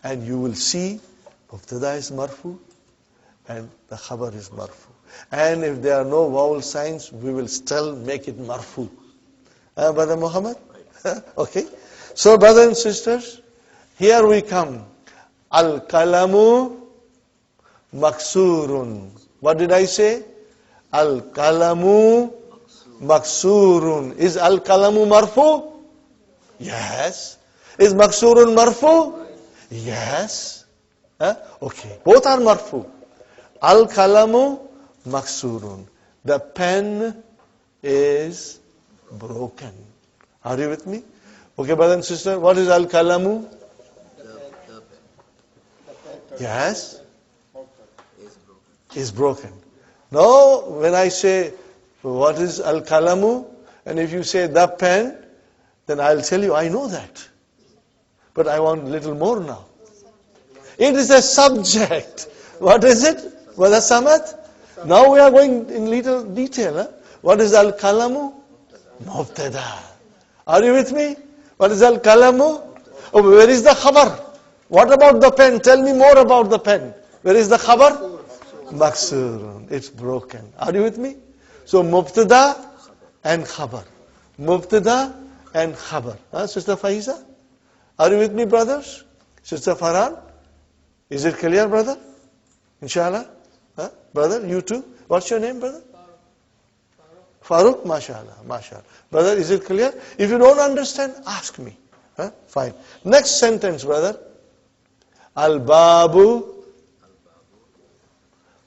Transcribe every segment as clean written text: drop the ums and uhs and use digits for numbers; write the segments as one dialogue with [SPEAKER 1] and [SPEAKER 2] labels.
[SPEAKER 1] and you will see mubtada is marfu and the khabar is marfu. And if there are no vowel signs, we will still make it marfu. Brother Muhammad? Okay. So brothers and sisters, here we come. Al-kalamu maksurun. What did I say? Al-kalamu maksurun. Is al-kalamu marfu? Yes. Is maksurun marfu? Yes. Okay. Both are marfu. Al-kalamu maksurun. The pen is broken. Are you with me? Okay, brother and sister, what is al-kalamu? Yes? Is broken. Now, when I say, what is al-kalamu? And if you say the pen, then I'll tell you, I know that. But I want a little more now. It is a subject. What is it? Brother Samad? Now we are going in little detail. What is al-kalamu? Mubtada. Are you with me? What is al-kalamu? Oh, where is the khabar? What about the pen? Tell me more about the pen. Where is the khabar? Maksurun. It's broken. Are you with me? So mubtada and khabar. Mubtada and khabar. Sister Faiza? Are you with me, brothers? Sister Farhan? Is it clear, brother? Inshallah? Brother, you too? What's your name, brother? Farooq? MashaAllah. MashaAllah. Brother, is it clear? If you don't understand, ask me. Fine. Next sentence, brother. Al-babu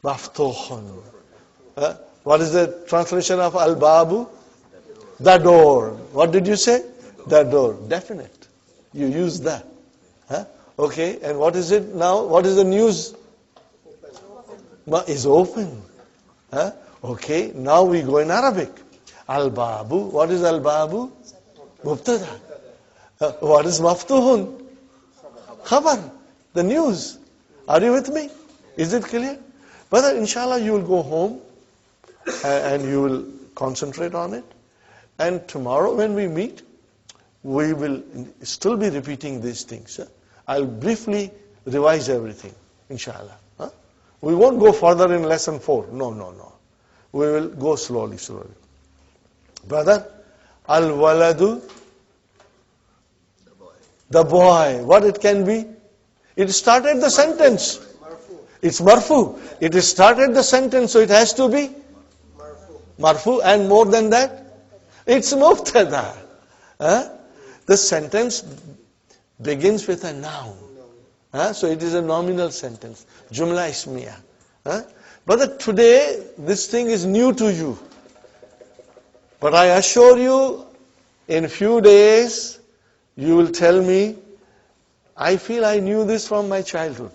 [SPEAKER 1] maftuhun. What is the translation of al-babu? The door. What did you say? The door. Definite. You use that. Okay. And what is it now? What is the news? Is open. Okay. Now we go in Arabic. Al-babu. What is al-babu? Mubtada. What is maftuhun? Khabar. The news. Are you with me? Is it clear? Brother, inshallah you will go home and you will concentrate on it. And tomorrow when we meet, we will still be repeating these things. I'll briefly revise everything, inshallah. We won't go further in lesson 4. No. We will go slowly. Brother, al-waladu, the boy. What it can be? It started the sentence. It's marfu. It started the sentence, so it has to be marfu. And more than that, it's mubtada. The sentence begins with a noun. So it is a nominal sentence. Jumla ismiya. But today, this thing is new to you. But I assure you, in few days, you will tell me, I feel I knew this from my childhood.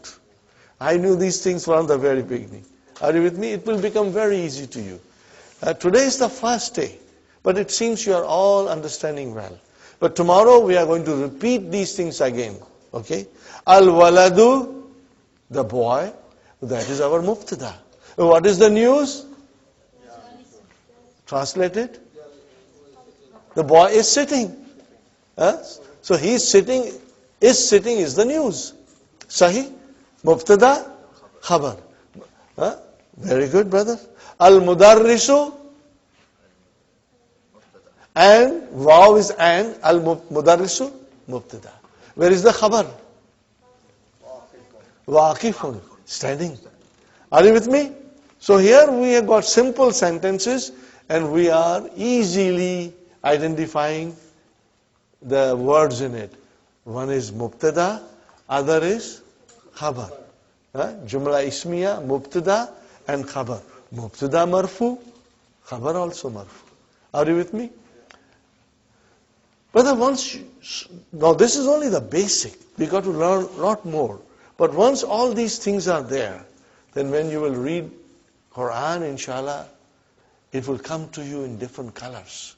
[SPEAKER 1] I knew these things from the very beginning. Are you with me? It will become very easy to you. Today is the first day, but it seems you are all understanding well. But tomorrow we are going to repeat these things again. Okay? Al-waladu, the boy, that is our mubtada. What is the news? Translated? The boy is sitting. So he is sitting. Is sitting is the news. Sahih? Mubtada, khabar. Very good, brother. Al-mudarrisu, and waw is and, al-mudarrisu, mubtada. Where is the khabar? Waqifun, standing. Are you with me? So here we have got simple sentences and we are easily identifying the words in it. One is mubtada, other is khabar. Jumla ismiya, mubtada and khabar. Mubtada marfu, khabar also marfu. Are you with me? Brother, now this is only the basic. We got to learn a lot more. But once all these things are there, then when you will read Quran, inshallah, it will come to you in different colors.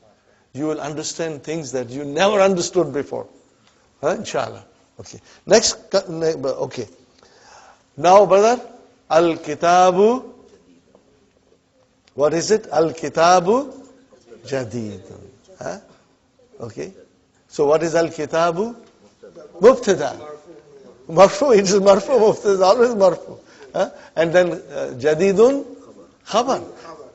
[SPEAKER 1] You will understand things that you never understood before. Inshallah. Okay. Next, okay. Now, brother, al-kitabu, what is it? Al-kitabu jadidun. Okay. So what is al-kitabu? Mubtada. Marfu, it is marfu, mubtada is always marfu. And then jadidun, khabar.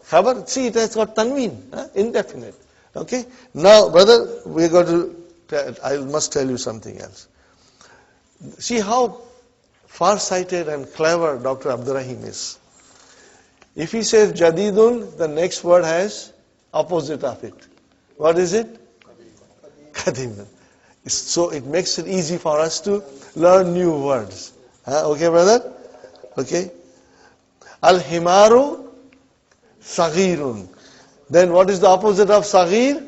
[SPEAKER 1] Khabar, see it has got tanween, indefinite. Okay? Now, brother, we are going to, I must tell you something else. See how far-sighted and clever Dr. Abdurrahim is. If he says jadidun, the next word has opposite of it. What is it? Qadimun. So it makes it easy for us to learn new words. Okay, brother? Okay. Al-himaru saghirun. Then what is the opposite of saghir?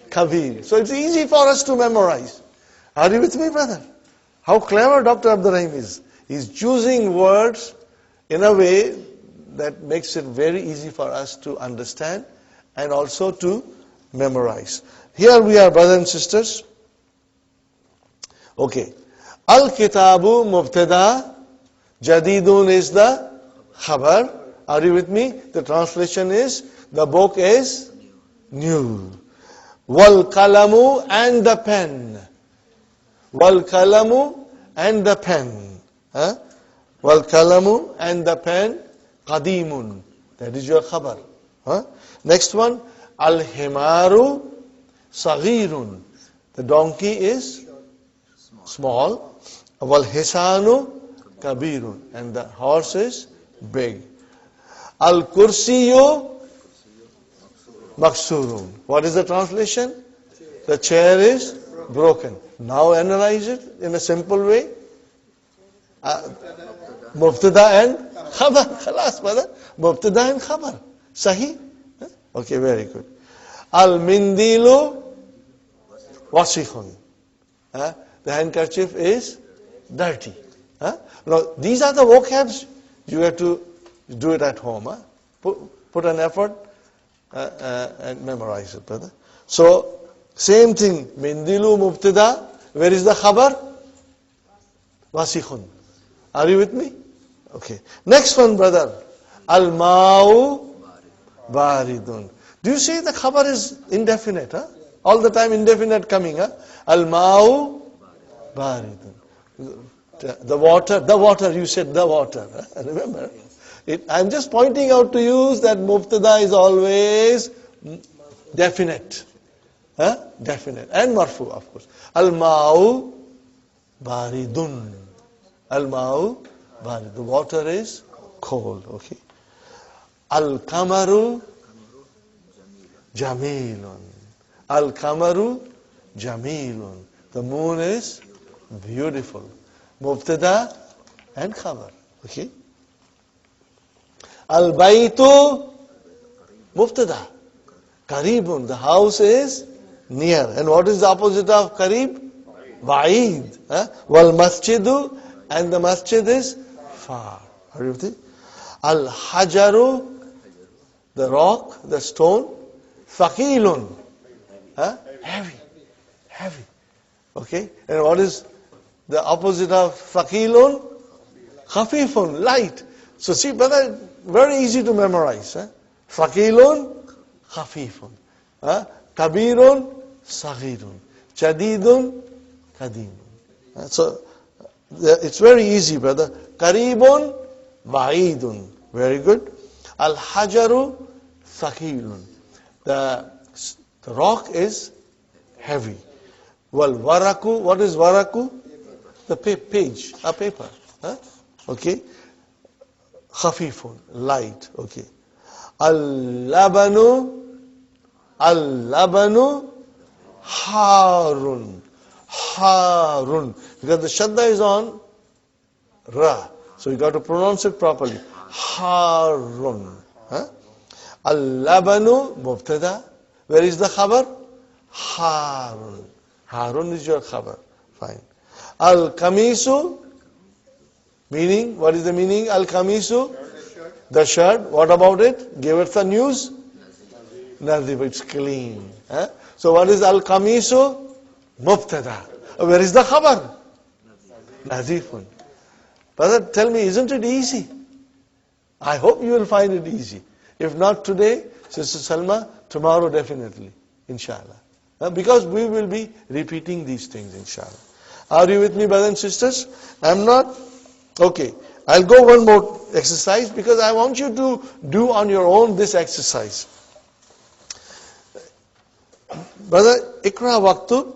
[SPEAKER 1] Kabir. So it's easy for us to memorize. Are you with me, brother? How clever Dr. Abdurrahim is. He's choosing words in a way that makes it very easy for us to understand and also to memorize. Here we are, brothers and sisters. Okay. Al-kitabu mubtada, jadidun is the khabar. Are you with me? The translation is, the book is new. Wal kalamu and the pen. Wal kalamu and the pen. Wal kalamu and the pen, qadimun. That is your khabar. Next one, al-himaru saghirun. The donkey is small. Wal hisanu kabirun. And the horse is big. Al-kursiyu maksurun. What is the translation? The chair is broken. Now analyze it in a simple way. Mubtada and khabar. Khalas, brother. Mubtada and khabar. Sahih? Okay, very good. Al-mindilu wasikhun. The handkerchief is dirty. Now, these are the vocabs. You have to do it at home. Put an effort and memorize it, brother. So, same thing. Mindilu mubtada. Where is the khabar? Wasikhun. Are you with me? Okay. Next one, brother. Al-ma'u baridun. Do you see the khabar is indefinite? All the time indefinite coming. Al-ma'u baridun. The water, you said the water. Remember? I'm just pointing out to you that mubtada is always definite. Definite. And marfu, of course. Al-ma'u baridun. Al-ma'u baridun. The water is cold. Okay. Al-kamaru jamilun. Al-kamaru jamilun. The moon is beautiful. Mubtada and khabar. Okay. Al-baytu mubtada. Qaribun. The house is near. And what is the opposite of qarib? Ba'id. Wal masjidu. And the masjid is far. Are you with it? Al-hajaru. The rock, the stone. Thaqilun. Heavy. Heavy. Okay. And what is the opposite of thaqilun? Khafifun. Light. So see, brother, very easy to memorize. Thaqilun, khafifun. Kabirun, saghirun. Jadidun, qadimun. So it's very easy, brother. Qaribun, ba'idun. Very good. Al-hajaru, thaqilun. The rock is heavy. Wal waraku, what is waraku? The page, a paper. Okay. Khafifun, light. Okay. Al-labanu harun. Harun. Because the shadda is on ra. So you got to pronounce it properly. Harun. Al-labanu mubtada. Where is the khabar? Harun. Harun is your khabar. Fine. Al-kamisu. Meaning, what is the meaning? Al-kamisu? The shirt. What about it? Give us the news. Nazif. It's clean. So what is al-kamisu? Mubtada. Where is the khabar? Nazifun. Brother, tell me, isn't it easy? I hope you will find it easy. If not today, Sister Salma, tomorrow definitely. Inshallah. Because we will be repeating these things, inshallah. Are you with me, brothers and sisters? I'm not? Okay. I'll go one more exercise because I want you to do on your own this exercise. Brother, ikra waqtu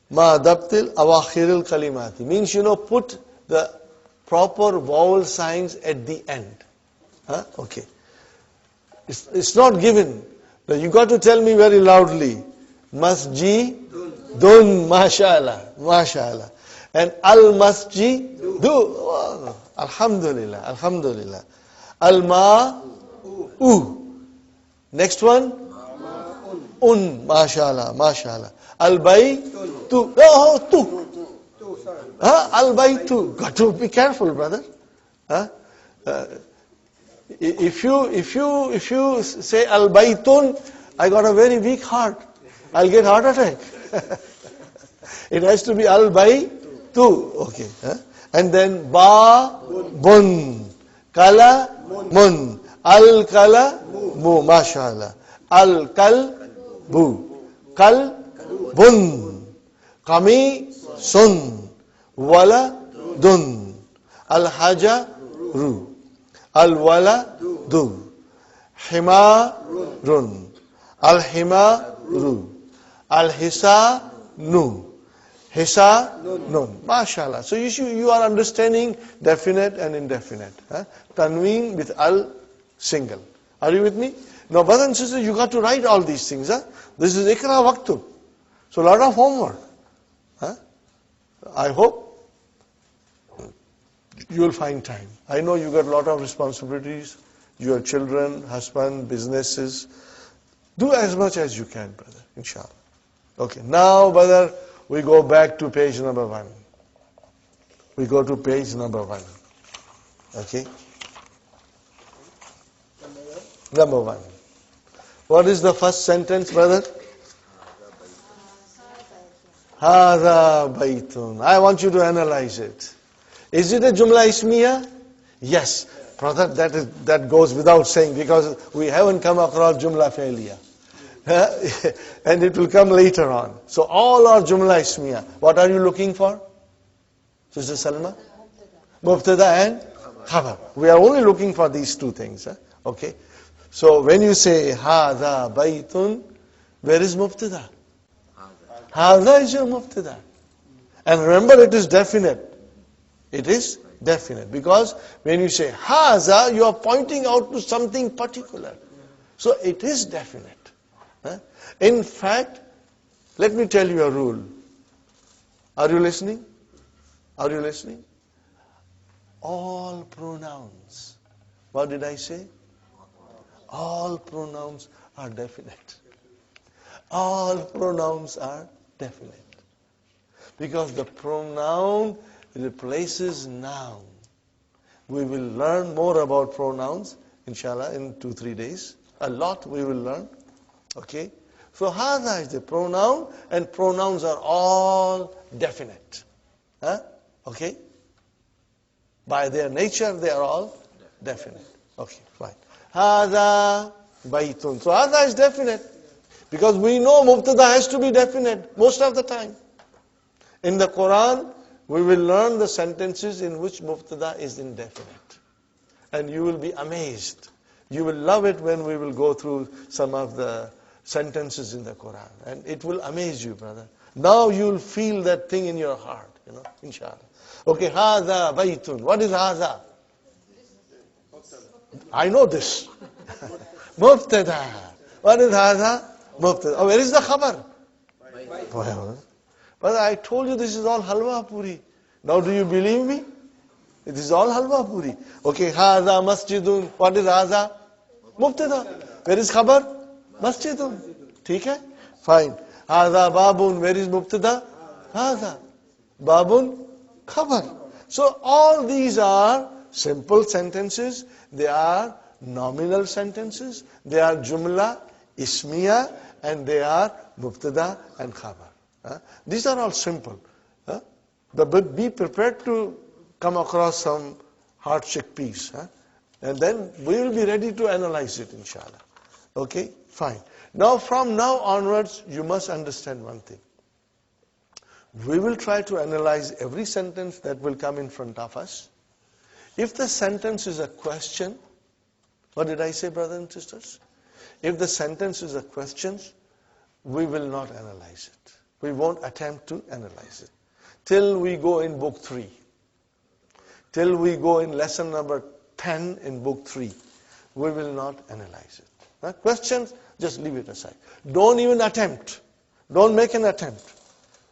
[SPEAKER 1] ma dabtil awakhiril kalimati. Means, put the proper vowel signs at the end. Huh? Okay. It's not given. Now you got to tell me very loudly. Masjidun, mashallah, mashallah. And al-masjidu, oh, alhamdulillah, alhamdulillah. Al-ma'u. Next one? Mashallah, mashallah. Al-baytu, oh, tu. Al-baytu. Got to be careful, brother. If you say al-baytun, I got a very weak heart. I'll get heart attack. It has to be al-baytu. Okay. And then ba-bun. Kala-mun. Al-kala-bu. Mashallah. Al-kal-bu. Kal-bun. Kami-sun. Wala-dun. Al-haja-ru. Al-waladu. Himarun. Al-himaru. Al-hisanu. Hisanun. Mashallah. So you are understanding definite and indefinite. Tanween with al single. Are you with me? Now, brothers and sisters, you got to write all these things. This is ikra waqtu. So a lot of homework. I hope you will find time. I know you got a lot of responsibilities. Your children, husband, businesses. Do as much as you can, brother, inshallah. Okay, now, brother, we go back to page number 1. We go to page number 1. Okay? Number 1. What is the first sentence, brother? Hada baytun. I want you to analyze it. Is it a jumla ismiya? Yes. Brother, that goes without saying because we haven't come across jumla failure. And it will come later on. So all are jumla ismiya. What are you looking for? Sister Salma? Mubtada and khabar. We are only looking for these two things. Okay. So when you say Hada baytun, where is mubtada? Hada is your mubtada. And remember, it is definite. It is definite. Because when you say Haza, you are pointing out to something particular. So it is definite. In fact, let me tell you a rule. Are you listening? Are you listening? All pronouns. What did I say? All pronouns are definite. All pronouns are definite. Because the pronoun replaces noun. We will learn more about pronouns, inshallah, in 2-3 days. A lot we will learn. Okay? So, hada is the pronoun, and pronouns are all definite. Okay? By their nature, they are all definite. Okay, fine. Hada baytun. So, hada is definite. Because we know mubtada has to be definite most of the time. In the Quran, we will learn the sentences in which mubtada is indefinite. And you will be amazed. You will love it when we will go through some of the sentences in the Quran. And it will amaze you, brother. Now you will feel that thing in your heart, inshallah. Okay, hadha baytun. What is hadha? I know this. Mubtada. What is hadha? Mubtada. Oh, where is the khabar? But I told you this is all halwa puri. Now do you believe me? It is all halwa puri. Okay, hadha masjidun. What is hadha? Mubtada. Where is khabar? Masjidun. ठीक है? Fine. Hadha babun. Where is mubtada? Hadha. Babun khabar. So all these are simple sentences. They are nominal sentences. They are jumla ismiya, and they are mubtada and khabar. These are all simple. But be prepared to come across some hard chickpeas. And then we will be ready to analyze it, inshallah. Okay? Fine. Now, from now onwards, you must understand one thing. We will try to analyze every sentence that will come in front of us. If the sentence is a question, what did I say, brothers and sisters? If the sentence is a question, we will not analyze it. We won't attempt to analyze it. Till we go in book 3. Till we go in lesson number 10 in book 3. We will not analyze it. Questions, just leave it aside. Don't even attempt. Don't make an attempt.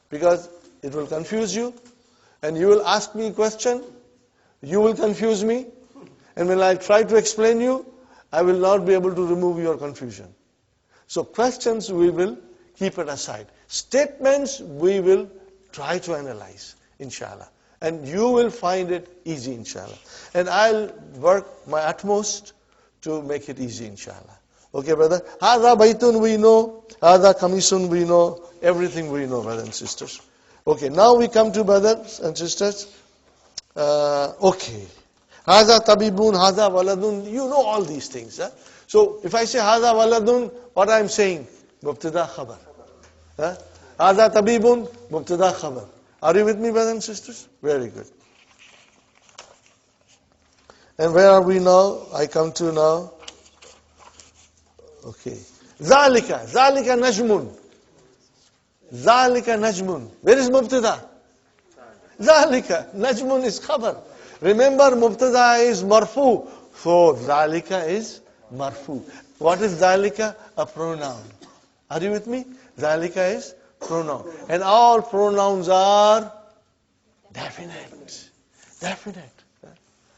[SPEAKER 1] Because it will confuse you. And you will ask me a question. You will confuse me. And when I try to explain you, I will not be able to remove your confusion. So questions, we will keep it aside. Statements, we will try to analyze, inshallah. And you will find it easy, inshallah. And I'll work my utmost to make it easy, inshallah. Okay, brother? Hada baytun we know. Hada kamisun we know. Everything we know, brothers and sisters. Okay, now we come to brothers and sisters. Okay. Hada tabibun, hada waladun. You know all these things. Huh? So if I say hada waladun, what I'm saying? Mubtada khabar. Hada tabibun, mubtada khabar. Are you with me, brothers and sisters? Very good. And where are we now? I come to now. Okay. Zalika. Zalika najmun. Zalika najmun. Where is mubtada? Zalika. Najmun is khabar. Remember, mubtada is marfu. So, zalika is marfu. What is zalika? A pronoun. Are you with me? Zalika is pronoun. And all pronouns are definite. Definite.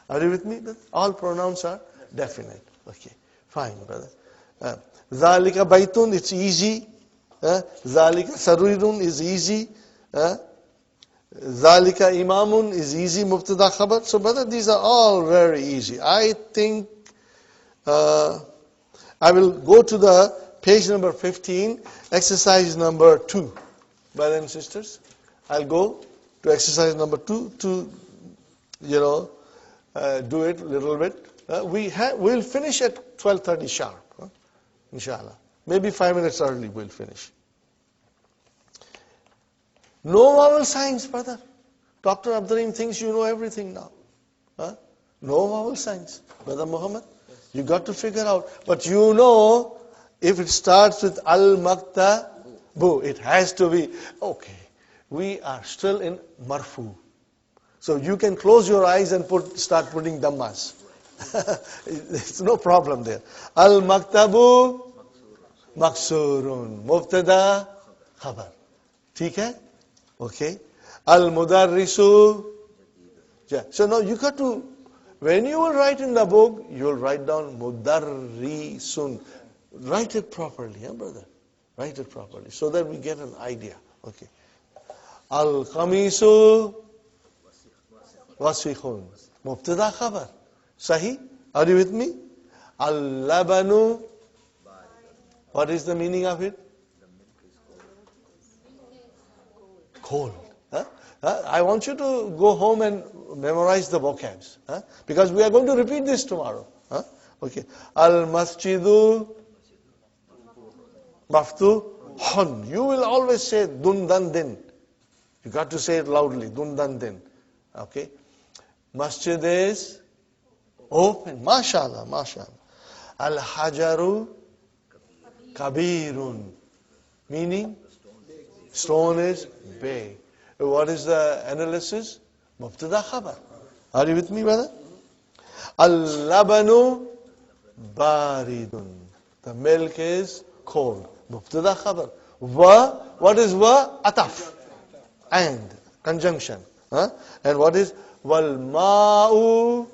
[SPEAKER 1] Are you with me? All pronouns are definite. Okay. Fine, brother. Zalika baytun, it's easy. Zalika sarirun is easy. Zalika imamun is easy, mubtada khabar. So brother, these are all very easy. I think I will go to the page number 15, exercise number 2. Brothers and sisters, I'll go to exercise number 2 to, do it a little bit. We'll finish at 12:30 sharp, inshallah. Maybe 5 minutes early we'll finish. No vowel signs, brother. Dr. Abdurrahim thinks you know everything now. No vowel signs. Brother Muhammad, you got to figure out. But you know, if it starts with al-maktabu, it has to be, okay, we are still in marfu. So you can close your eyes and start putting dhammas. It's no problem there. Al-maktabu maksurun. Mubtada khabar. ठीक है? Okay. Al-mudarrisu. Yeah. So now you got to, when you will write in the book, you will write down mudarrisun. Write it properly, brother. Write it properly so that we get an idea. Okay. Al-qamisu wasikhun. Mubtada khabar. Sahi? Are you with me? Al-labanu. What is the meaning of it? Cold. I want you to go home and memorize the vocabs. Because we are going to repeat this tomorrow. Okay. Al-masjidu maftuhun. You will always say dundan din. You got to say it loudly. Dundan din. Okay. Masjid is open. MashaAllah. MashaAllah. Al-hajaru kabirun. Meaning? Stone is big. What is the analysis? Mubtada khabar. Are you with me, brother? Al-labanu baridun. The milk is cold. Mubtada khabar. Wa, what is wa? Ataf. And, conjunction. And what is wal ma'u?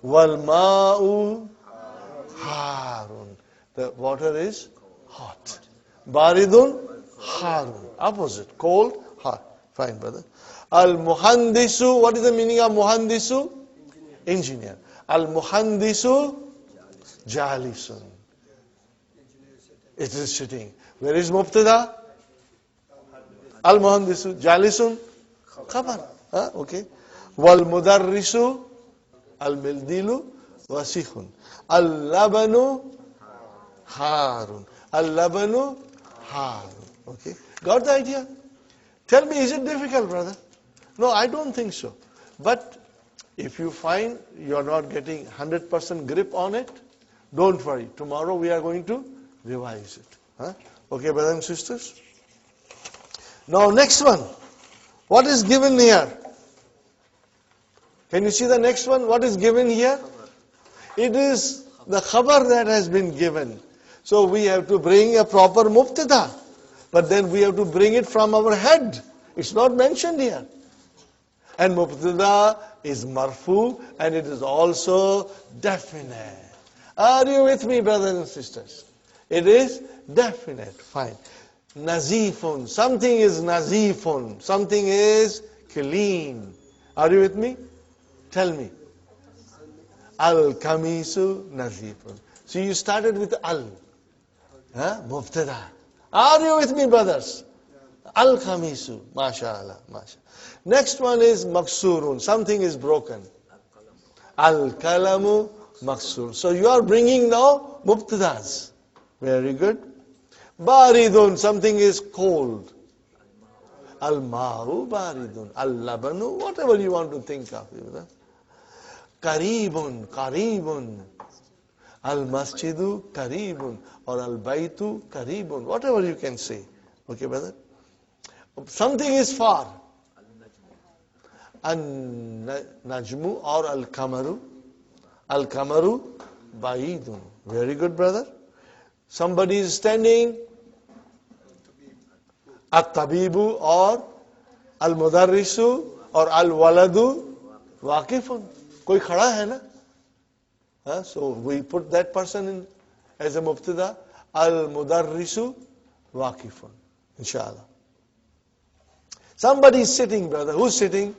[SPEAKER 1] Wal ma'u harun. The water is hot. Baridun harun. Opposite. Cold, hot. Fine, brother. Al-muhandisu. What is the meaning of muhandisu? Engineer. Al-muhandisu jalisun. It is sitting. Where is mubtada? Al-muhandisu jalisun khabar. Okay. Wal-mudarrisu al-mildilu wasikhun. Al-labanu harun. Al-labanu harun. Okay. Got the idea? Tell me, is it difficult, brother? No, I don't think so. But if you find you're not getting 100% grip on it, don't worry. Tomorrow we are going to revise it. Huh? Okay, brothers and sisters? Now, next one. What is given here? Can you see the next one? What is given here? It is the khabar that has been given. So we have to bring a proper mubtada. But then we have to bring it from our head. It's not mentioned here. And mubtada is marfu and it is also definite. Are you with me, brothers and sisters? It is definite. Fine. Nazifun. Something is nazifun. Something is clean. Are you with me? Tell me. Al-kamisu nazifun. So you started with al. Mubtada. Are you with me, brothers? Al-kamisu. MashaAllah. MashaAllah. Next one is maksurun. Something is broken. Al-kalamu maksur. So you are bringing now mubtadas. Very good. Baridun. Something is cold. Al-ma'u baridun. Al-labanu. Whatever you want to think of. Karibun. Karibun. Al-masjidu karibun. Or al-baytu karibun. Whatever you can say. Okay, brother? Something is far. An-najmu or al-kamaru. Al-kamaru ba'idun. Very good, brother. Somebody is standing. At-tabibu or al-mudarrisu or al-waladu waqifun. Koi khada hai na? So we put that person in as a mubtada. Al-mudarrisu waqifun. Inshallah. Somebody is sitting, brother. Who's sitting?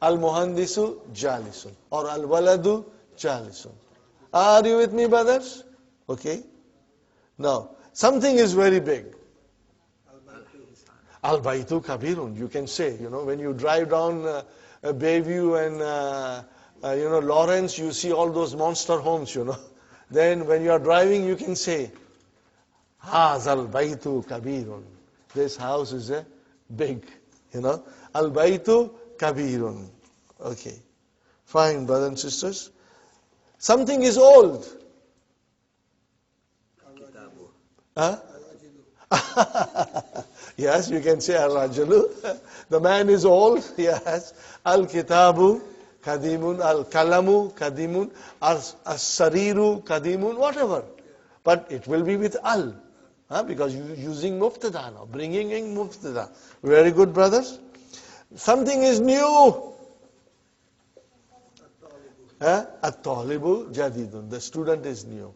[SPEAKER 1] Al-muhandisu jalisun or al-waladu jalisun. Are you with me, brothers? Okay. Now, something is very big. Al-baytu kabirun. You can say, when you drive down Bayview and, Lawrence, you see all those monster homes, Then when you are driving, you can say, Hazal baytu kabirun. This house is big, Al-baytu kabirun. Okay. Fine, brothers and sisters. Something is old. Yes, you can say al-rajulu. The man is old. Yes. Al-kitabu kadimun. Al-kalamu kadimun. As-sariru kadimun. Whatever. But it will be with al. Because you're using mubtada now. Bringing in mubtada. Very good, brothers. Something is new. At-talibu jadidun. The student is new.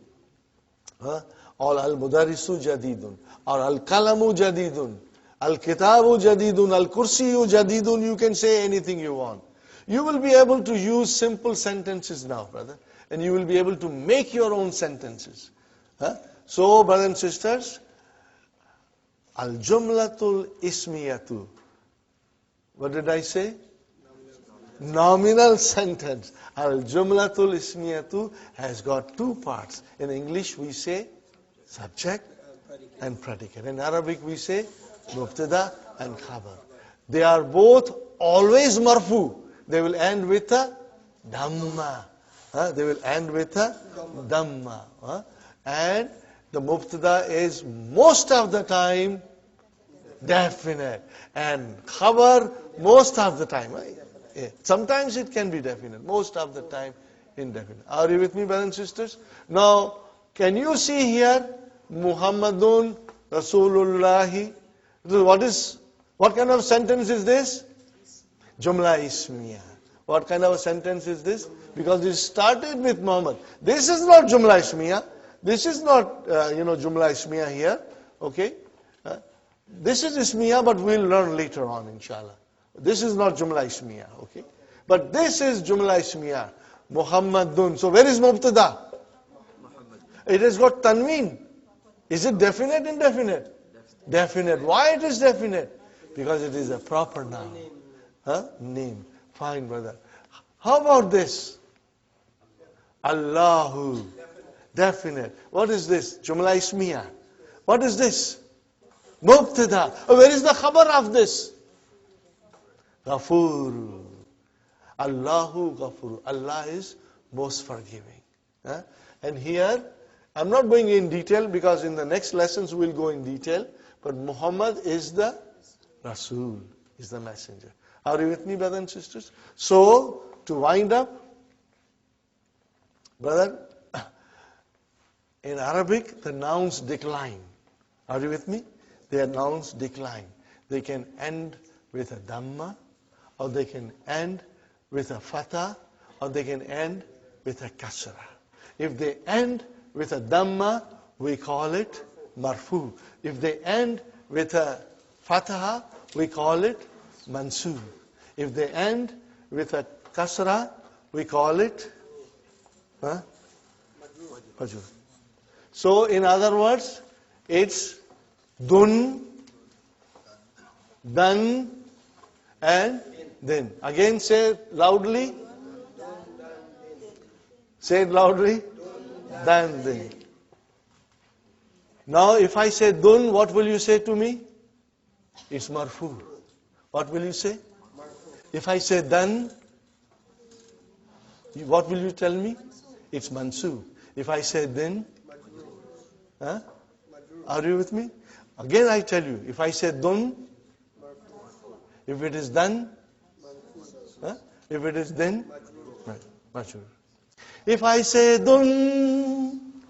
[SPEAKER 1] Or al-mudarrisu jadidun. Or al-kalamu jadidun. Al-kitabu jadidun. Al-kursiyu jadidun. You can say anything you want. You will be able to use simple sentences now, brother. And you will be able to make your own sentences. So, brothers and sisters, al-jumlatul ismiyatu. What did I say? Nominal sentence. Al-jumlatul ismiyatu has got two parts. In English we say subject and predicate. In Arabic we say mubtada and khabar. They are both always marfu. They will end with a dhamma. They will end with a dhamma. And the mubtada is most of the time definite. And khabar most of the time. Sometimes it can be definite. Most of the time indefinite. Are you with me, brothers and sisters? Now, can you see here Muhammadun Rasulullahi? What kind of sentence is this? Jumla ismiya. What kind of a sentence is this? Because it started with Muhammad. This is not Jumla ismiya. This is not, Jumla ismiya here. Okay? This is ismiya, but we'll learn later on, inshallah. This is not Jumla ismiya. Okay? But this is Jumla ismiya. Muhammadun. So where is Mubtada? It has got tanween. Is it definite, indefinite? Definite. Why it is definite? Because it is a proper noun. Name. Fine, brother. How about this? Allahu. Definite. What is this? Jumla ismiya. What is this? Mubtada. Where is the khabar of this? Ghafur. Allahu Ghafur. Allah is most forgiving. And here, I'm not going in detail because in the next lessons we'll go in detail. But Muhammad is the Rasul, is the messenger. Are you with me, brothers and sisters? So, to wind up, brother, in Arabic, the nouns decline. Are you with me? Their nouns decline. They can end with a Dhamma, or they can end with a Fatha, or they can end with a Kasra. If they end with a Dhamma, we call it Marfu. If they end with a Fatha, we call it Mansub. If they end with a Kasra, we call it Majrur. So, in other words, it's Dun, Dan, and Din. Again, say it loudly. Say it loudly. Dan, Din. Now, if I say Dun, what will you say to me? It's Marfu. What will you say? If I say Dan, what will you tell me? It's Mansub. If I say Din, are you with me? Again I tell you, if I say Dun, if it is Dan, if it is Din, Majrur. If I say Dun,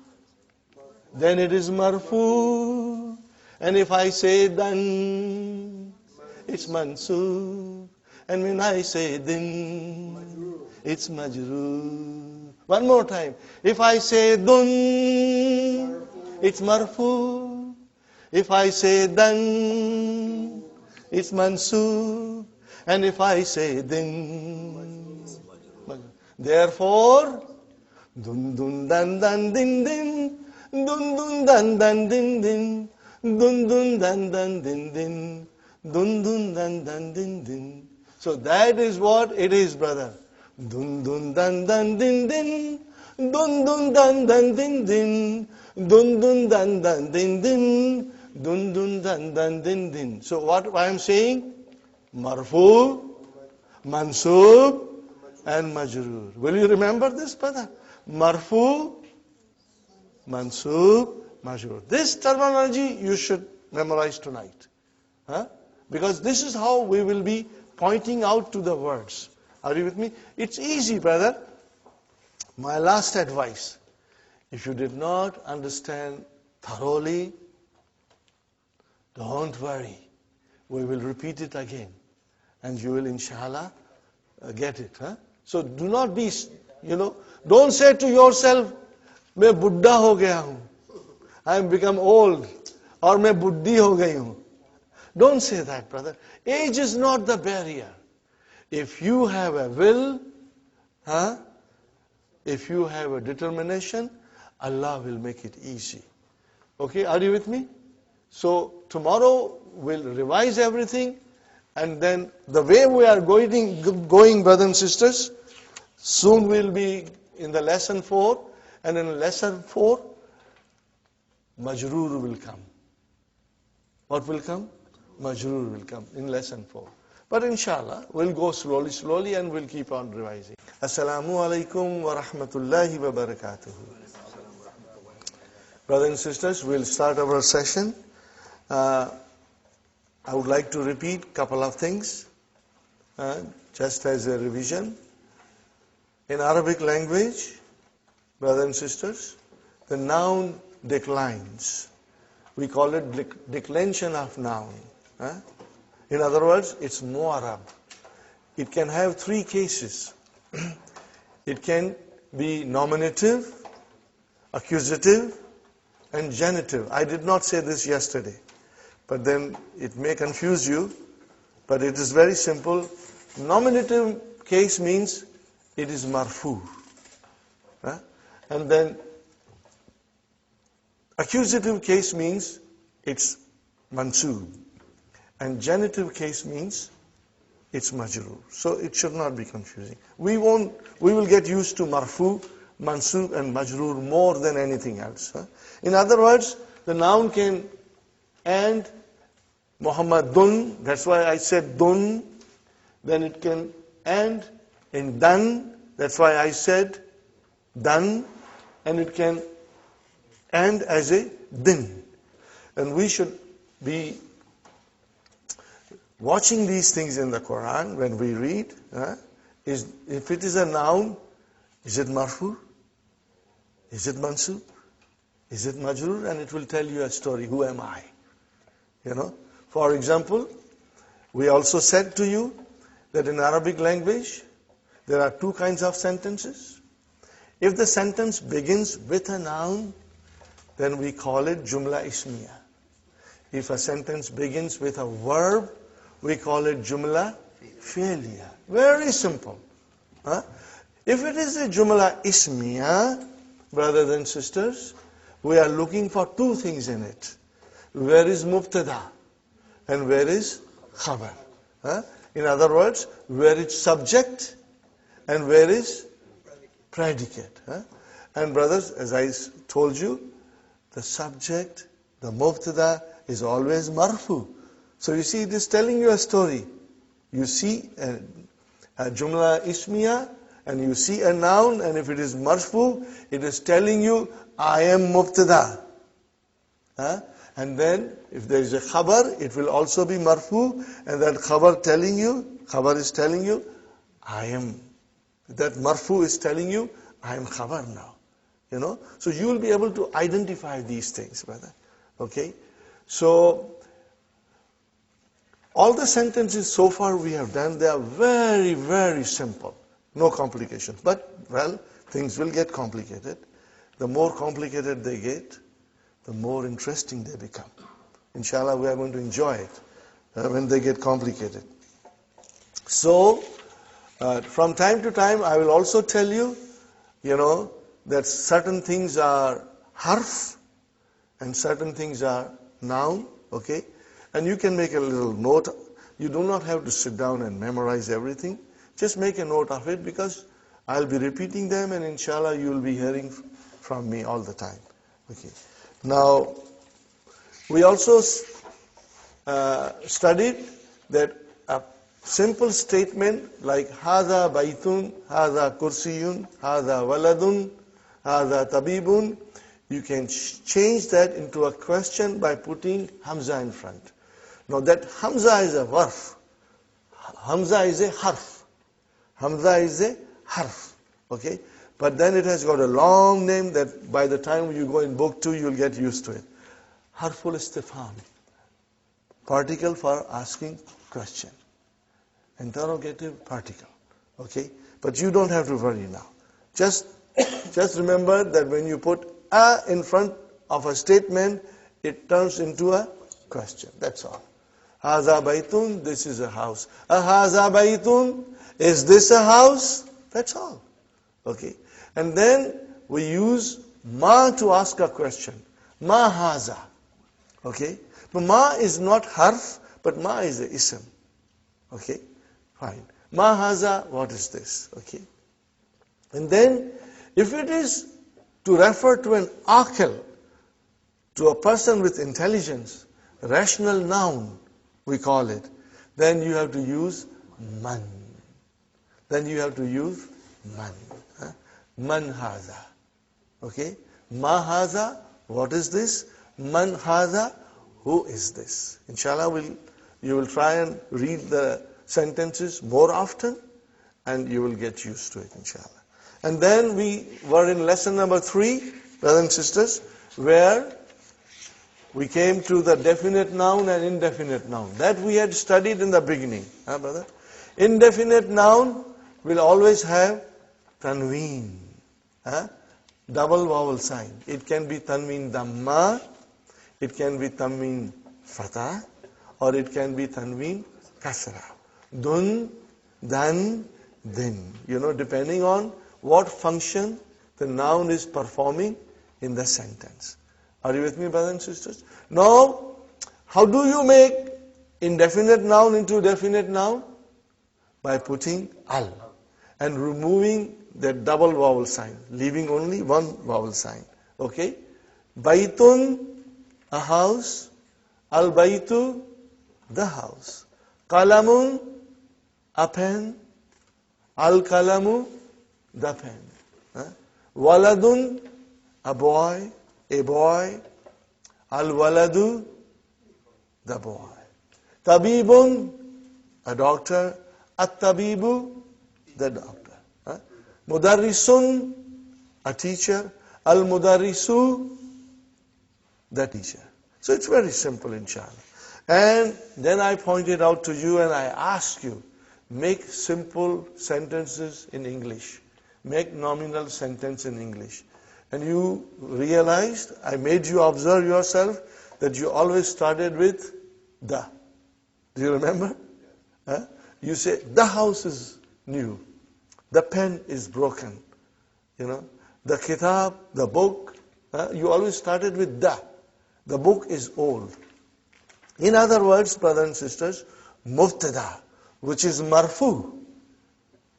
[SPEAKER 1] then it is Marfu. And if I say Dan, it's Mansub. And when I say Din, it's Majrur. One more time. If I say Dun, it's Marfu. If I say Dan, it's Mansub. And if I say Din, therefore, Dun Dun Dan Dan Din Din, Dun Dun Dan Dan Din Din, Dun Dun Dan Dan Din Din, Dun Dun Dan Dan Din Din. So that is what it is, brother. Dun Dun Dan Dan Din Din, Dun Dun Dan Dan Din Din, Dun Dun Dan Dan Din Din, Dun Dun Dan Dan Din Din. So what I am saying? Marfu, Mansub, and Majrur. Will you remember this, brother? Marfu, Mansub, Majrur. This terminology you should memorize tonight. Because this is how we will be pointing out to the words. Are you with me? It's easy, brother. My last advice, if you did not understand thoroughly, don't worry. We will repeat it again. And you will, inshallah, get it. So do not be, don't say to yourself, मैं बुड्ढा हो गया हूँ. I have become old. Or मैं बुड्ढी हो गई हूँ. Don't say that, brother. Age is not the barrier. If you have a will, if you have a determination, Allah will make it easy. Okay, are you with me? So tomorrow we'll revise everything, and then the way we are going, brothers and sisters, soon we'll be in the lesson 4, and in lesson 4, Majrur will come. What will come? Majrur will come in lesson 4. But inshallah, we'll go slowly, and we'll keep on revising. Assalamu alaikum wa rahmatullahi wa barakatuh. Brothers and sisters, we'll start our session. I would like to repeat a couple of things, just as a revision. In Arabic language, brothers and sisters, the noun declines. We call it declension of noun. In other words, it's mu'arab. It can have 3 cases. It can be nominative, accusative, and genitive. I did not say this yesterday, but then it may confuse you, but it is very simple. Nominative case means it is marfu. And then accusative case means it's mansub. And genitive case means it's majrur. So it should not be confusing. We will get used to marfu, mansub, and majrur more than anything else. In other words, the noun can end Muhammadun, that's why I said dun. Then it can end in dan, that's why I said dan. And it can end as a din. And we should be watching these things in the Quran when we read. If it is a noun, is it marfu? Is it mansub? Is it majrur? And it will tell you a story. Who am I? For example, we also said to you that in Arabic language, there are two kinds of sentences. If the sentence begins with a noun, then we call it jumla ismiya. If a sentence begins with a verb, we call it jumla fi'liya. Very simple. If it is a jumla ismiya, brothers and sisters, we are looking for two things in it. Where is mubtada and where is khabar? In other words, where is subject and where is predicate. And brothers, as I told you, the subject, the mubtada, is always marfu. So you see, it is telling you a story. You see a jumla ismiya, and you see a noun, and if it is marfu, it is telling you, I am mubtada. And then, if there is a khabar, it will also be marfu, and that khabar is telling you, I am. That marfu is telling you, I am khabar now. So you will be able to identify these things, brother. Okay? So, all the sentences so far we have done, they are very, very simple. No complications. But, well, things will get complicated. The more complicated they get, the more interesting they become. Inshallah, we are going to enjoy it when they get complicated. So, from time to time, I will also tell you, that certain things are harf and certain things are noun, okay? And you can make a little note. You do not have to sit down and memorize everything. Just make a note of it, because I'll be repeating them, and inshallah you will be hearing from me all the time. Okay. Now, we also studied that a simple statement like hadha baytun, hadha kursiyun, hadha waladun, hadha tabibun, you can change that into a question by putting hamza in front. Now that hamza is a varf. Hamza is a harf. Hamza is a harf. Okay? But then it has got a long name that by the time you go in book 2, you'll get used to it. Harful istifham. Particle for asking question. Interrogative particle. Okay? But you don't have to worry now. Just remember that when you put a in front of a statement, it turns into a question. That's all. Haza baytun, this is a house. Haza baytun, is this a house? That's all. Okay. And then we use ma to ask a question. Ma haza. Okay. But ma is not harf, but ma is a ism. Okay. Fine. Ma haza, what is this? Okay. And then, if it is to refer to an aqil, to a person with intelligence, rational noun, we call it, then you have to use man. Then you have to use man. Man haza. Okay? Ma haza, what is this? Man haza, who is this? Inshallah, you will try and read the sentences more often, and you will get used to it, inshallah. And then we were in lesson number 3, brothers and sisters, where we came to the definite noun and indefinite noun. That we had studied in the beginning. Brother? Indefinite noun will always have tanween. Double vowel sign. It can be tanween dhamma, it can be tanween fatah, or it can be tanween kasra. Dun, dan, din. Depending on what function the noun is performing in the sentence. Are you with me, brothers and sisters? Now, how do you make indefinite noun into definite noun? By putting al and removing that double vowel sign, leaving only one vowel sign. Okay? Baytun, a house. Al baytu, the house. Qalamun, a pen. Al-kalamu, the pen. Waladun, a boy. Al-waladu, the boy. Tabibun, a doctor. At-tabibu, the doctor. Mudarrisun, a teacher. Al-mudarrisu, the teacher. So it's very simple, inshallah. And then I pointed out to you and I asked you, make simple sentences in English. Make nominal sentence in English. And you realized, I made you observe yourself, that you always started with the. Do you remember? You say, the house is new. The pen is broken. The kitab, the book, you always started with the. The book is old. In other words, brothers and sisters, mubtada, which is marfu,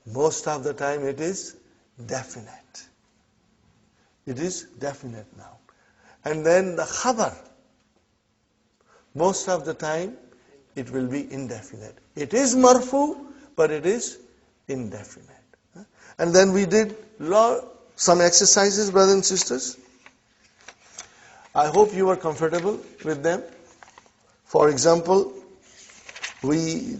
[SPEAKER 1] most of the time it is definite. It is definite now. And then the khabar, most of the time it will be indefinite. It is marfu, but it is indefinite. And then we did some exercises, brothers and sisters. I hope you are comfortable with them. For example, we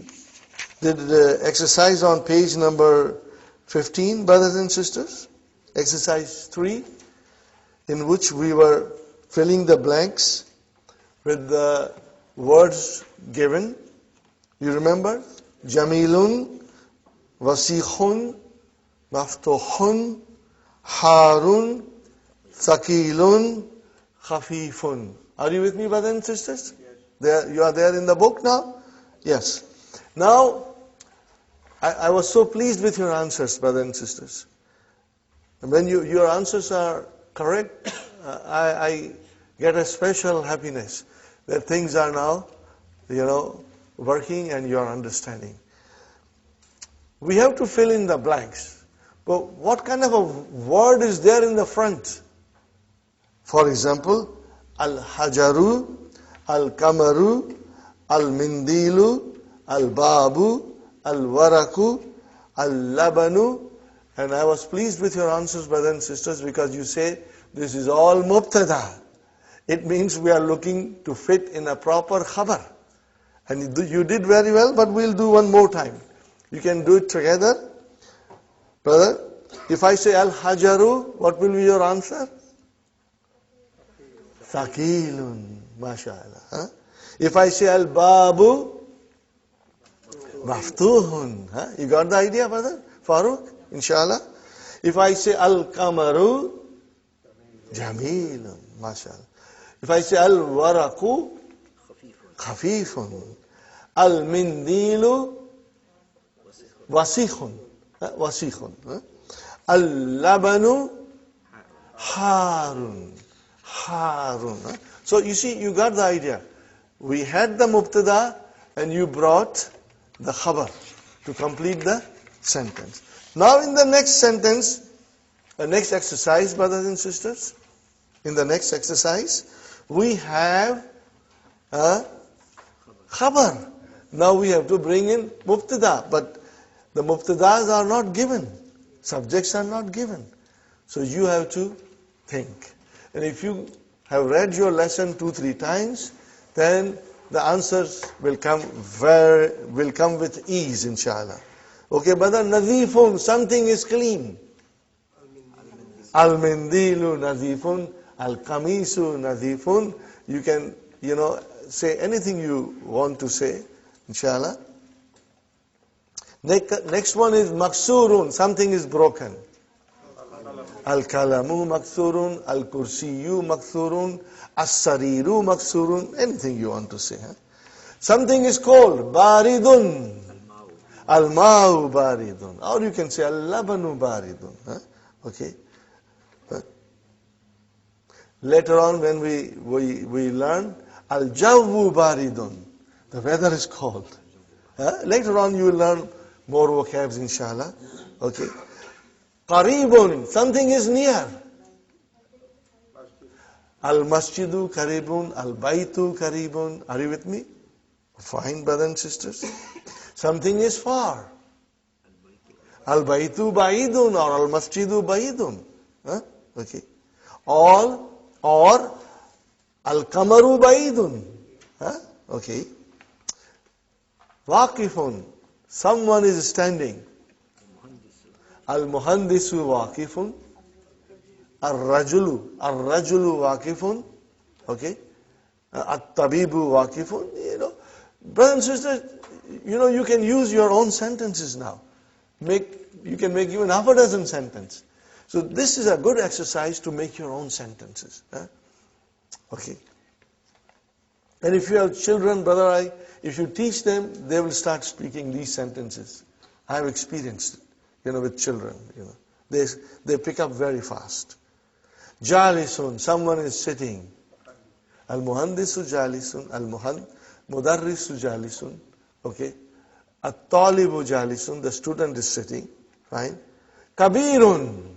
[SPEAKER 1] did exercise on page number 15, brothers and sisters. Exercise 3, in which we were filling the blanks with the words given. You remember? Jamilun, Wasikhun, Maftuhun, Harun, Thakilun, Khafifun. Are you with me, brothers and sisters? Yes. You are there in the book now? Yes. Now, I was so pleased with your answers, brothers and sisters. When your answers are correct, I get a special happiness that things are now, working and you are understanding. We have to fill in the blanks. But what kind of a word is there in the front? For example, Al-Hajaru, Al-Kamaru, Al-Mindilu, Al-Babu, Al-Waraku, Al-Labanu. And I was pleased with your answers, brothers and sisters, because you say this is all mubtada. It means we are looking to fit in a proper khabar. And you did very well, but we'll do one more time. You can do it together. Brother, if I say Al-Hajaru, what will be your answer? Thaqilun, mashallah. If I say Al-Babu, Maftuhun. You got the idea, brother? Farooq, inshallah. If I say Al-Kamaru, Jamilun, mashallah. If I say Al-Waraku, Khafifun. Al-Mindilu, Wasikhun. Wasikhun. Al-Labanu, Harun. Harun. So you see, you got the idea. We had the mubtada and you brought the khabar to complete the sentence. Now in the next sentence, the next exercise, brothers and sisters, in the next exercise, we have a khabar. Now we have to bring in mubtada, but the mubtadas are not given. Subjects are not given. So you have to think. And if you have read your lesson 2-3 times, then the answers will come with ease, inshallah. Okay, brother, nadifun, something is clean. Al-mindilu nadifun, al-kamisu nadifun. You can, say anything you want to say, inshallah. Next one is maksurun, something is broken. Al-kalamu maksurun, al-kursiyu maksurun, as-sariru maksurun, anything you want to say. Something is cold, baridun, al-ma'u baridun. Or you can say al-labanu baridun. Okay. Later on when we learn, al-jawwu baridun, the weather is cold. Later on you will learn more vocabs, inshallah. Okay. Qaribun, something is near. Al-masjidu qaribun, al-baytu qaribun. Are you with me? Fine, brothers and sisters. Something is far. Al-baytu ba'idun or al-masjidu ba'idun. Okay. Or al-kamaru ba'idun. Okay. Waqifun. Someone is standing. Al-muhandisu waqifun. Ar-rajulu waqifun. Okay. At-tabibu waqifun. Brothers and sisters, you can use your own sentences now. You can make even half a dozen sentences. So this is a good exercise to make your own sentences. Okay. And if you have children, brother, if you teach them, they will start speaking these sentences. I have experienced it, with children. They pick up very fast. Jalisun, someone is sitting. Al-muhandisu jalisun, mudarrisu jalisun. Okay. At-talibu jalisun, the student is sitting. Fine. Kabirun.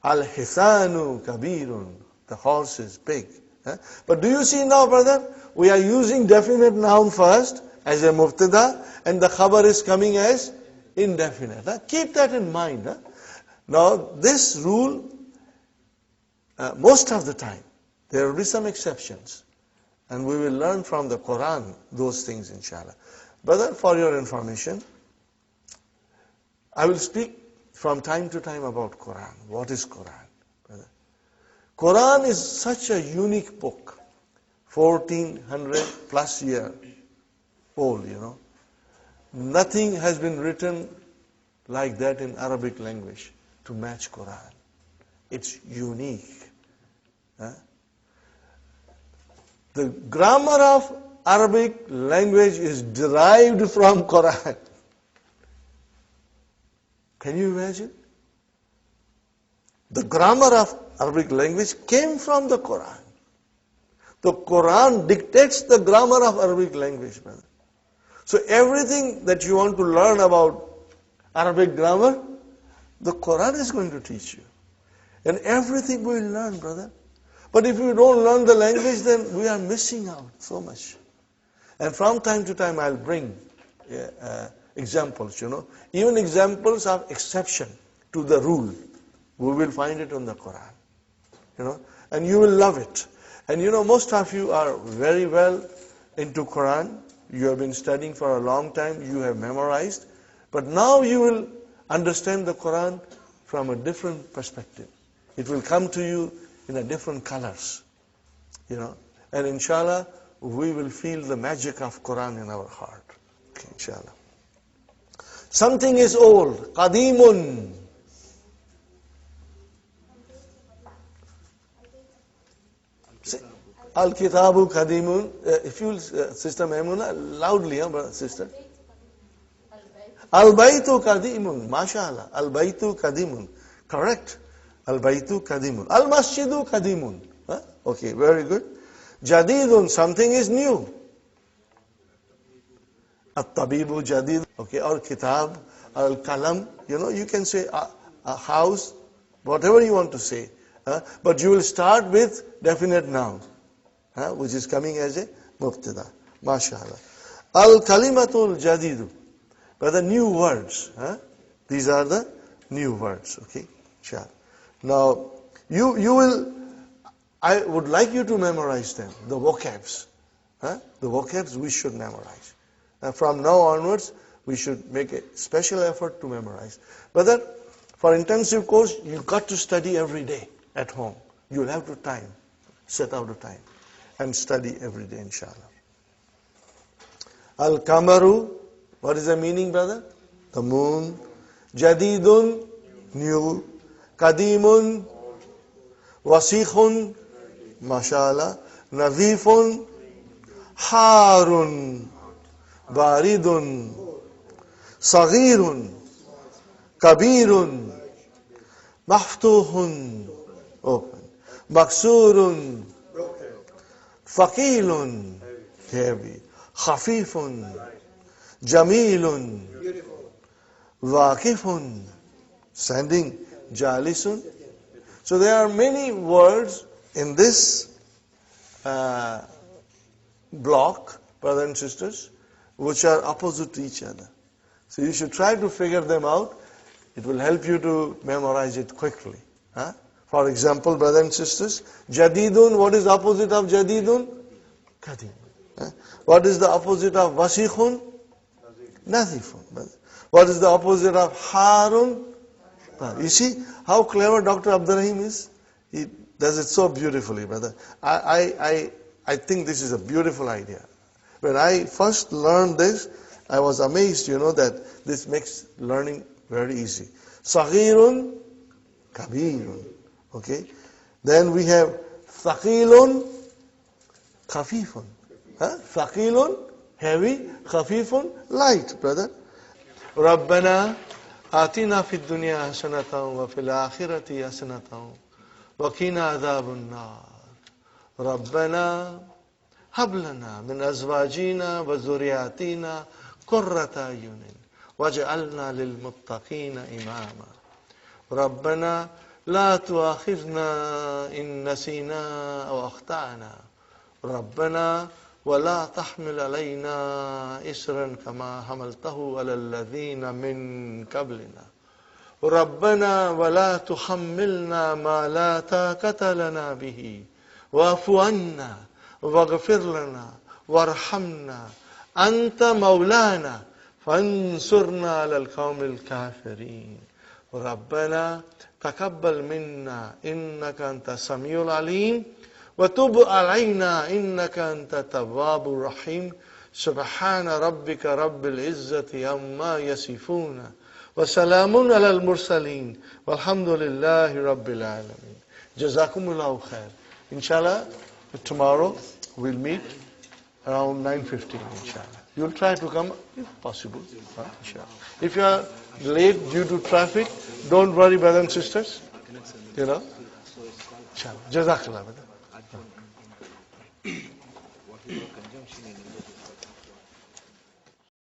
[SPEAKER 1] Al-hisanu kabirun. The horse is big. But do you see now, brother? We are using definite noun first as a mubtada, and the khabar is coming as indefinite. Keep that in mind. Now, this rule, most of the time, there will be some exceptions. And we will learn from the Quran those things, inshallah. Brother, for your information, I will speak from time to time about Quran. What is Quran? Brother? Quran is such a unique book. 1400 plus year old, Nothing has been written like that in Arabic language to match Quran. It's unique. The grammar of Arabic language is derived from Quran. Can you imagine? The grammar of Arabic language came from the Quran. The Quran dictates the grammar of Arabic language, brother. So everything that you want to learn about Arabic grammar, the Quran is going to teach you. And everything we will learn, brother. But if we don't learn the language, then we are missing out so much. And from time to time, I'll bring examples, Even examples of exception to the rule. We will find it in the Quran, And you will love it. And most of you are very well into Quran. You have been studying for a long time. You have memorized. But now you will understand the Quran from a different perspective. It will come to you in a different colors, And inshallah, we will feel the magic of Quran in our heart. Okay, inshallah. Something is old. Qadimun. Al-kitabu qadimun. If you, Sister Maimuna, loudly, sister. Al-baytu qadimun. MashaAllah. Al-baytu qadimun. Correct. Al-baytu qadimun. Al-masjidu qadimun. Okay, very good. Jadidun, something is new. At-tabibu jadid. Okay, or kitab, al-kalam. You can say a house, whatever you want to say. But you will start with definite noun, which is coming as a mubtada. MashaAllah. Al-kalimatul jadidu. But the new words. These are the new words. Okay, inshallah. Now, you will, I would like you to memorize them, the vocabs. The vocabs we should memorize. From now onwards, we should make a special effort to memorize. But that, for intensive course, you've got to study every day at home. You'll have to set out the time, and study every day, inshallah. Al-kamaru, what is the meaning, brother? The moon. Jadidun, new. Qadimun, wasikhun, mashallah, nadhifun, harun, baridun, saghirun, kabirun, maftuhun, open, maksurun, faqilun, heavy, khafifun, jamilun, waqifun, standing, jalisun. So there are many words in this block brothers and sisters, which are opposite to each other. So you should try to figure them out. It will help you to memorize it quickly. Huh? For example, brothers and sisters, jadidun, what is the opposite of jadidun? Qadim. What is the opposite of wasikhun? Nazifun. What is the opposite of harun? You see how clever Dr. Abdurrahim is? He does it so beautifully, brother. I think this is a beautiful idea. When I first learned this, I was amazed, that this makes learning very easy. Saghirun, kabirun. Okay? Then we have thaqilun, khafifun. Thaqilun, heavy, khafifun, light, brother. Rabbana atina fid dunya hasanatan wa fil akhirati hasanatan wa qina adhabun nar. Rabbana hab lana min azwajina wa zurriyatina qurrata ayunin waj'alna lil muttaqina imama. Rabbana la tu'akhidhna in nasina aw akhtana. Rabbana ولا تحمل علينا إسرا كما حملته على الذين من قبلنا ربنا ولا تحملنا ما لا طاقة لنا به واعف عنا واغفر لنا وارحمنا أنت مولانا فانصرنا على القوم الكافرين ربنا تقبل منا إنك أنت السميع العليم وتب علينا إنك أنت التواب الرحيم سبحان ربك رب العزة عما يصفون وسلام على المرسلين والحمد لله رب العالمين. Jazakumullahu khair. Inshallah, tomorrow we'll meet around 9:15. Inshallah, you'll try to come if possible. Inshallah. If you are late due to traffic, don't worry, brothers and sisters. Inshallah. Jazakallah.